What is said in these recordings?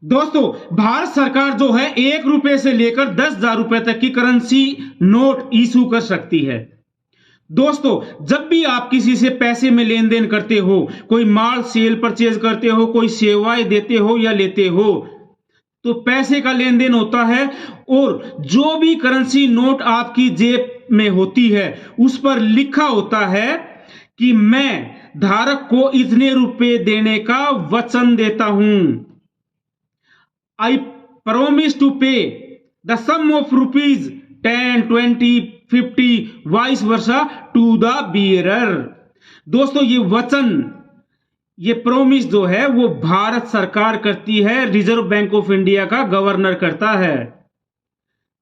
दोस्तों, भारत सरकार जो है 1 रुपए से लेकर 10,000 रुपए तक की करेंसी नोट इशू कर सकती है। दोस्तों, जब भी आप किसी से पैसे में लेन देन करते हो, कोई माल सेल परचेज करते हो, कोई सेवाएं देते हो या लेते हो, तो पैसे का लेन देन होता है और जो भी करेंसी नोट आपकी जेब में होती है उस पर लिखा होता है कि मैं धारक को इतने रुपए देने का वचन देता हूं। I promise to pay the sum of rupees 10, 20, 50 vice versa to the bearer। दोस्तों, ये वचन, ये प्रोमिस जो है वो भारत सरकार करती है, रिजर्व बैंक ऑफ इंडिया का गवर्नर करता है,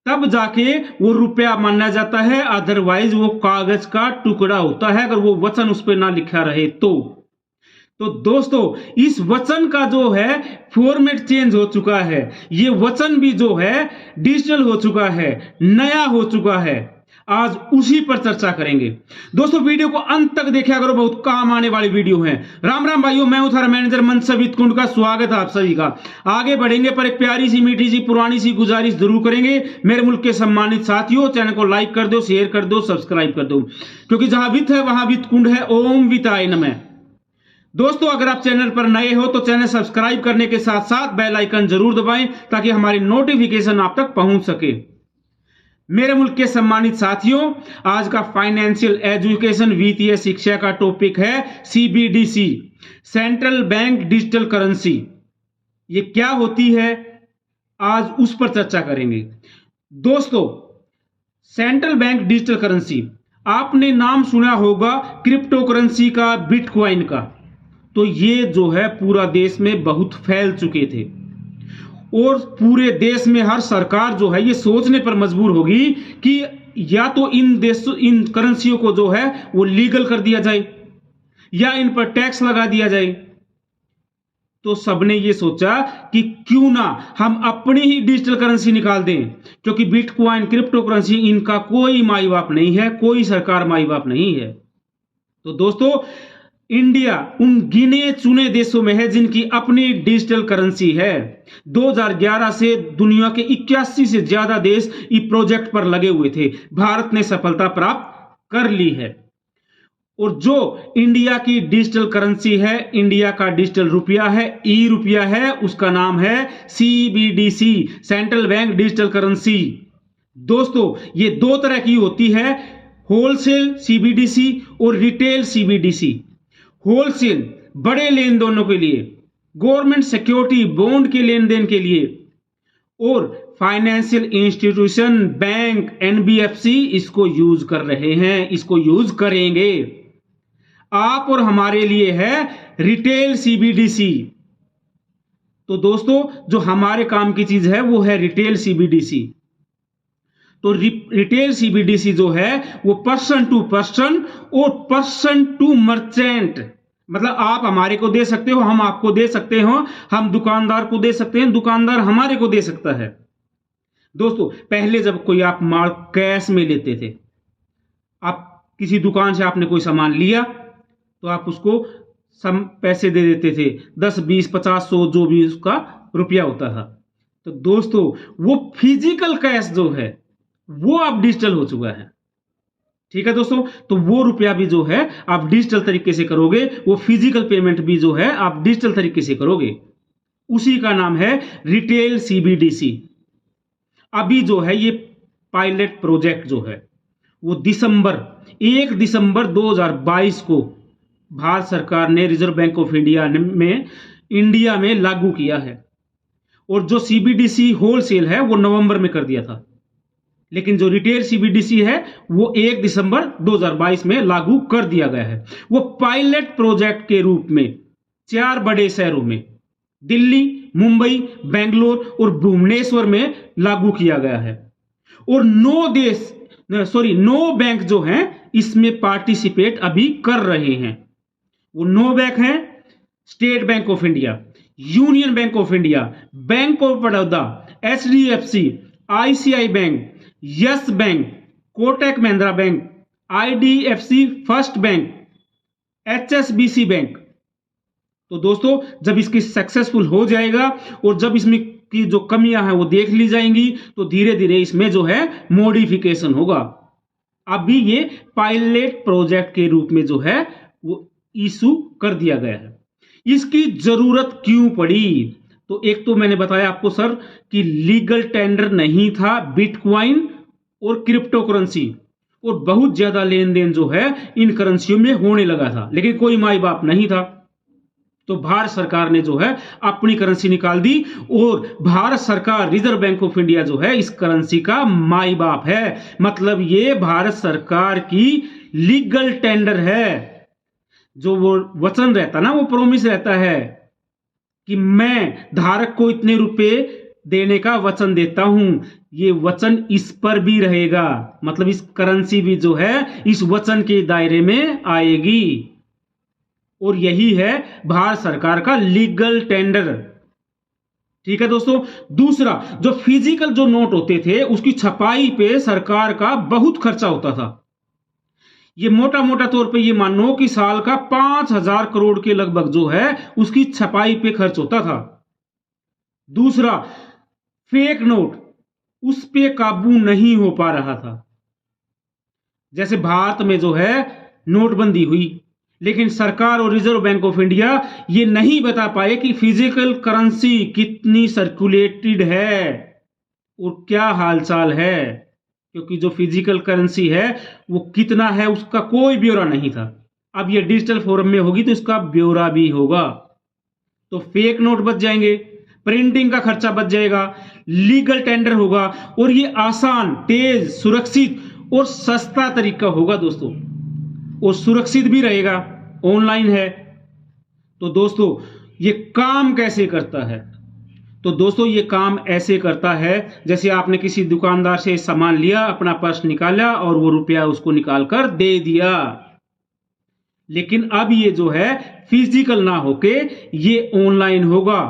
तब जाके वो रुपया माना जाता है। अदरवाइज वो कागज का टुकड़ा होता है, अगर वो वचन उस पर ना लिखा रहे तो दोस्तों, इस वचन का जो है फॉर्मेट चेंज हो चुका है। ये वचन भी जो है डिजिटल हो चुका है, नया हो चुका है। आज उसी पर चर्चा करेंगे। दोस्तों, वीडियो को अंत तक देखा करो, बहुत काम आने वाली वीडियो है। राम राम भाइयों, मैं उथारा मैनेजर मनसब वित्तकुंड का स्वागत है आप सभी का। आगे बढ़ेंगे पर एक प्यारी सी, मीठी सी, पुरानी सी गुजारिश जरूर करेंगे। मेरे मुल्क के सम्मानित साथियों, चैनल को लाइक कर दो, शेयर कर दो, सब्सक्राइब कर दो, क्योंकि जहां वित्त है वहां वित्तकुंड है। ओम वित्ताय नमः। दोस्तों, अगर आप चैनल पर नए हो तो चैनल सब्सक्राइब करने के साथ साथ बेल आइकन जरूर दबाएं ताकि हमारी नोटिफिकेशन आप तक पहुंच सके। मेरे मुल्क के सम्मानित साथियों, आज का फाइनेंशियल एजुकेशन वित्तीय शिक्षा का टॉपिक है CBDC, central bank digital currency. ये क्या होती है, आज उस पर चर्चा करेंगे। दोस्तों, सेंट्रल बैंक डिजिटल करेंसी, आपने नाम सुना होगा क्रिप्टो करेंसी का, बिटकॉइन का। तो ये जो है पूरा देश में बहुत फैल चुके थे और पूरे देश में हर सरकार जो है ये सोचने पर मजबूर होगी कि या तो इन करेंसियों को जो है वो लीगल कर दिया जाए या इन पर टैक्स लगा दिया जाए। तो सबने ये सोचा कि क्यों ना हम अपनी ही डिजिटल करेंसी निकाल दें, क्योंकि बिटकॉइन, क्रिप्टो करेंसी, इनका कोई माई बाप नहीं है, कोई सरकार माई बाप नहीं है। तो दोस्तों, इंडिया उन गिने चुने देशों में है जिनकी अपनी डिजिटल करेंसी है। 2011 से दुनिया के 81 से ज्यादा देश इस प्रोजेक्ट पर लगे हुए थे। भारत ने सफलता प्राप्त कर ली है और जो इंडिया की डिजिटल करेंसी है, इंडिया का डिजिटल रुपया है, ई रुपया है, उसका नाम है CBDC, central bank digital currency. दोस्तों, ये दो तरह की होती है, होलसेल सीबीडीसी और रिटेल सीबीडीसी। होलसेल बड़े लेन देनों के लिए, गवर्नमेंट सिक्योरिटी बॉन्ड के लेन देन के लिए, और फाइनेंशियल इंस्टीट्यूशन, बैंक, एनबीएफसी इसको यूज कर रहे हैं, इसको यूज करेंगे। आप और हमारे लिए है रिटेल सीबीडीसी। तो दोस्तों, जो हमारे काम की चीज है वो है रिटेल सीबीडीसी। तो रिटेल सीबीडीसी जो है वो पर्सन टू पर्सन और पर्सन टू मर्चेंट, मतलब आप हमारे को दे सकते हो, हम आपको दे सकते हो, हम दुकानदार को दे सकते हैं, दुकानदार हमारे को दे सकता है। दोस्तों, पहले जब कोई आप माल कैश में लेते थे, आप किसी दुकान से आपने कोई सामान लिया तो आप उसको पैसे दे देते थे, 10, 20, 50, 100 जो भी उसका रुपया होता था। तो दोस्तों, वो फिजिकल कैश जो है वो अब डिजिटल हो चुका है। ठीक है दोस्तों, तो वो रुपया भी जो है आप डिजिटल तरीके से करोगे, वो फिजिकल पेमेंट भी जो है आप डिजिटल तरीके से करोगे। उसी का नाम है रिटेल सीबीडीसी। अभी जो है ये पायलट प्रोजेक्ट जो है वो 1 दिसंबर 2022 को भारत सरकार ने, रिजर्व बैंक ऑफ इंडिया में लागू किया है। और जो सीबीडीसी होलसेल है वो नवंबर में कर दिया था, लेकिन जो रिटेल सीबीडीसी है वो 1 दिसंबर 2022 में लागू कर दिया गया है। वो पायलट प्रोजेक्ट के रूप में 4 बड़े शहरों में, दिल्ली, मुंबई, बेंगलोर और भुवनेश्वर में लागू किया गया है। और 9 बैंक जो हैं इसमें पार्टिसिपेट अभी कर रहे हैं। वो 9 बैंक हैं: state bank of India, union bank of India, bank of Baroda, HDFC, ICI bank, yes bank, Kotak Mahindra bank, IDFC first bank, HSBC bank, तो दोस्तों जब इसकी सक्सेसफुल हो जाएगा और जब इसमें की जो कमियां हैं वो देख ली जाएंगी तो धीरे धीरे इसमें जो है मॉडिफिकेशन होगा। अभी ये पायलट प्रोजेक्ट के रूप में जो है वो इशू कर दिया गया है। इसकी जरूरत क्यों पड़ी? तो एक तो मैंने बताया आपको सर कि लीगल टेंडर नहीं था बिटकॉइन और क्रिप्टो करेंसी, और बहुत ज्यादा लेन देन जो है इन करेंसियों में होने लगा था, लेकिन कोई माई बाप नहीं था। तो भारत सरकार ने जो है अपनी करेंसी निकाल दी, और भारत सरकार रिजर्व बैंक ऑफ इंडिया जो है इस करेंसी का माई बाप है। मतलब ये भारत सरकार की लीगल टेंडर है। जो वो वचन रहता ना, वो प्रोमिस रहता है कि मैं धारक को इतने रुपए देने का वचन देता हूं, ये वचन इस पर भी रहेगा। मतलब इस करेंसी भी जो है इस वचन के दायरे में आएगी, और यही है भारत सरकार का लीगल टेंडर। ठीक है दोस्तों। दूसरा, जो फिजिकल जो नोट होते थे उसकी छपाई पे सरकार का बहुत खर्चा होता था। ये मोटा मोटा तौर पे ये मानो कि साल का 5,000 करोड़ के लगभग जो है उसकी छपाई पे खर्च होता था। दूसरा, फेक नोट, उस पे काबू नहीं हो पा रहा था। जैसे भारत में जो है नोटबंदी हुई, लेकिन सरकार और रिजर्व बैंक ऑफ इंडिया ये नहीं बता पाए कि फिजिकल करेंसी कितनी सर्कुलेटेड है और क्या हालचाल है, क्योंकि जो फिजिकल करेंसी है वो कितना है उसका कोई ब्यौरा नहीं था। अब ये डिजिटल फॉर्म में होगी तो इसका ब्यौरा भी होगा। तो फेक नोट बच जाएंगे, प्रिंटिंग का खर्चा बच जाएगा, लीगल टेंडर होगा, और ये आसान, तेज, सुरक्षित और सस्ता तरीका होगा दोस्तों, और सुरक्षित भी रहेगा, ऑनलाइन है। तो दोस्तों ये काम कैसे करता है? तो दोस्तों ये काम ऐसे करता है जैसे आपने किसी दुकानदार से सामान लिया, अपना पर्स निकाला और वो रुपया उसको निकाल कर दे दिया। लेकिन अब ये जो है फिजिकल ना होके ये ऑनलाइन होगा,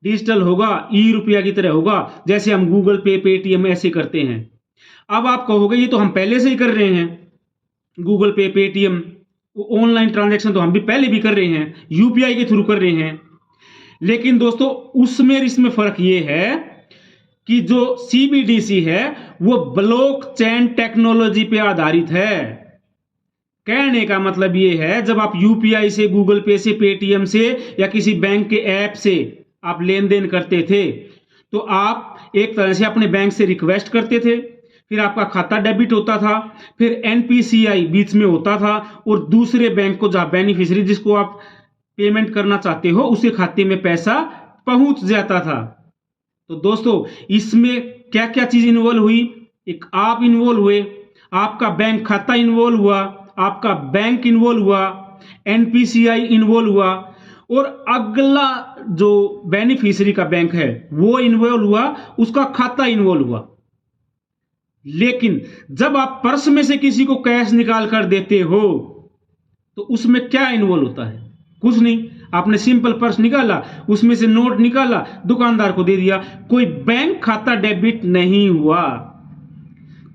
डिजिटल होगा, ई रुपया की तरह होगा, जैसे हम गूगल पे, पेटीएम ऐसे करते हैं। अब आप कहोगे ये तो हम पहले से ही कर रहे हैं, गूगल पे, पेटीएम, ऑनलाइन ट्रांजैक्शन तो हम भी पहले भी कर रहे हैं, यूपीआई के थ्रू कर रहे हैं। लेकिन दोस्तों उसमें इसमें फर्क ये है कि जो सीबीडीसी है वो ब्लॉकचेन टेक्नोलॉजी पे आधारित है। कहने का मतलब ये है जब आप यूपीआई से, गूगल पे से, पेटीएम से या किसी बैंक के ऐप से आप लेन देन करते थे तो आप एक तरह से अपने बैंक से रिक्वेस्ट करते थे, फिर आपका खाता डेबिट होता था, फिर एनपीसीआई बीच में होता था, और दूसरे बैंक को, जहां बेनिफिशियरी जिसको आप पेमेंट करना चाहते हो उसके खाते में पैसा पहुंच जाता था। तो दोस्तों इसमें क्या क्या चीज इन्वॉल्व हुई? एक आप इन्वॉल्व हुए, आपका बैंक खाता इन्वॉल्व हुआ, आपका बैंक इन्वॉल्व हुआ, एनपीसीआई इन्वॉल्व हुआ, और अगला जो बेनिफिशियरी का बैंक है वो इन्वॉल्व हुआ, उसका खाता इन्वॉल्व हुआ। लेकिन जब आप पर्स में से किसी को कैश निकाल कर देते हो तो उसमें क्या इन्वॉल्व होता है? कुछ नहीं, आपने सिंपल पर्स निकाला, उसमें से नोट निकाला, दुकानदार को दे दिया, कोई बैंक खाता डेबिट नहीं हुआ।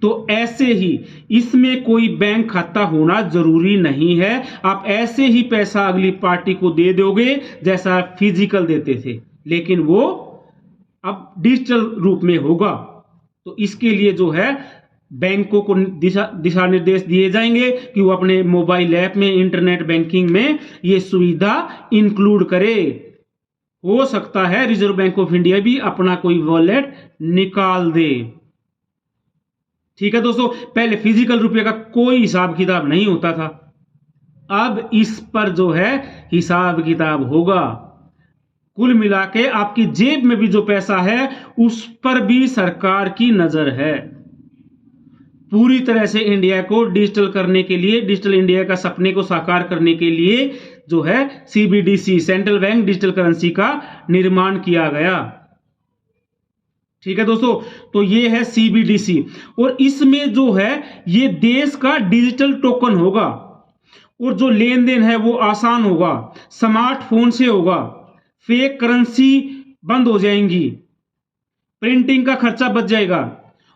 तो ऐसे ही इसमें कोई बैंक खाता होना जरूरी नहीं है, आप ऐसे ही पैसा अगली पार्टी को दे दोगे जैसा फिजिकल देते थे, लेकिन वो अब डिजिटल रूप में होगा। तो इसके लिए जो है बैंकों को दिशा निर्देश दिए जाएंगे कि वो अपने मोबाइल ऐप में, इंटरनेट बैंकिंग में ये सुविधा इंक्लूड करे। हो सकता है रिजर्व बैंक ऑफ इंडिया भी अपना कोई वॉलेट निकाल दे। ठीक है दोस्तों, पहले फिजिकल रुपये का कोई हिसाब किताब नहीं होता था, अब इस पर जो है हिसाब किताब होगा। कुल मिला के आपकी जेब में भी जो पैसा है उस पर भी सरकार की नजर है। पूरी तरह से इंडिया को डिजिटल करने के लिए, डिजिटल इंडिया का सपने को साकार करने के लिए जो है CBDC, central bank digital currency का निर्माण किया गया। ठीक है दोस्तों, तो ये है सीबीडीसी, और इसमें जो है ये देश का डिजिटल टोकन होगा, और जो लेन देन है वो आसान होगा, स्मार्टफोन से होगा, फेक करेंसी बंद हो जाएंगी, प्रिंटिंग का खर्चा बच जाएगा,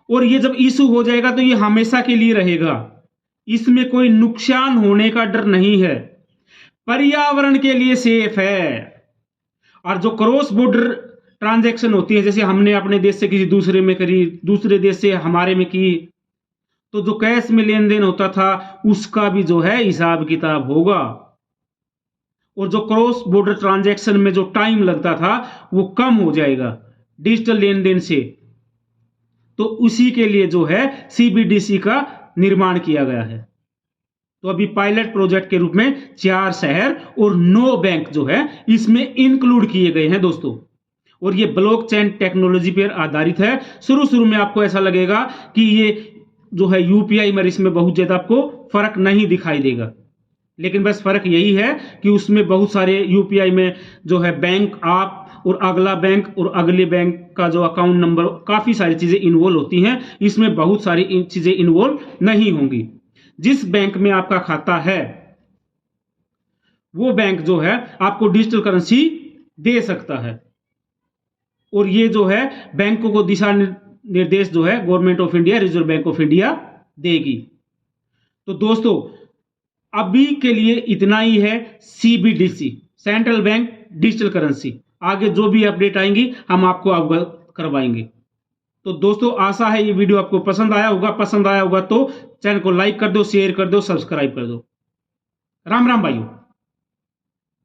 और ये जब इशू हो जाएगा तो ये हमेशा के लिए रहेगा, इसमें कोई नुकसान होने का डर नहीं है। पर्यावरण के लिए सेफ है। और जो क्रॉस बॉर्डर ट्रांजैक्शन होती है, जैसे हमने अपने देश से किसी दूसरे में करी, दूसरे देश से हमारे में की, तो जो कैश में लेन देन होता था उसका भी जो है हिसाब किताब होगा। और जो क्रॉस बॉर्डर ट्रांजैक्शन में जो टाइम लगता था वो कम हो जाएगा डिजिटल लेन देन से। तो उसी के लिए जो है सीबीडीसी का निर्माण किया गया है। तो अभी पायलट प्रोजेक्ट के रूप में 4 शहर और 9 बैंक जो है इसमें इंक्लूड किए गए हैं दोस्तों। और ये ब्लॉकचेन टेक्नोलॉजी पर आधारित है। शुरू शुरू में आपको ऐसा लगेगा कि ये जो है यूपीआई में, इसमें बहुत ज्यादा आपको फर्क नहीं दिखाई देगा, लेकिन बस फर्क यही है कि उसमें बहुत सारे यूपीआई में जो है बैंक आप और अगला बैंक और अगले बैंक का जो अकाउंट नंबर, काफी सारी चीजें इन्वॉल्व होती हैं। इसमें बहुत सारी चीजें इन्वॉल्व नहीं होंगी। जिस बैंक में आपका खाता है वो बैंक जो है आपको डिजिटल करेंसी दे सकता है। और ये जो है बैंकों को दिशा निर्देश जो है government of India, reserve bank of India देगी। तो दोस्तों अभी के लिए इतना ही है CBDC, central bank digital currency. आगे जो भी अपडेट आएंगी हम आपको अवगत करवाएंगे। तो दोस्तों आशा है ये वीडियो आपको पसंद आया होगा। तो चैनल को लाइक कर दो, शेयर कर दो, सब्सक्राइब कर दो। राम राम भाइयों।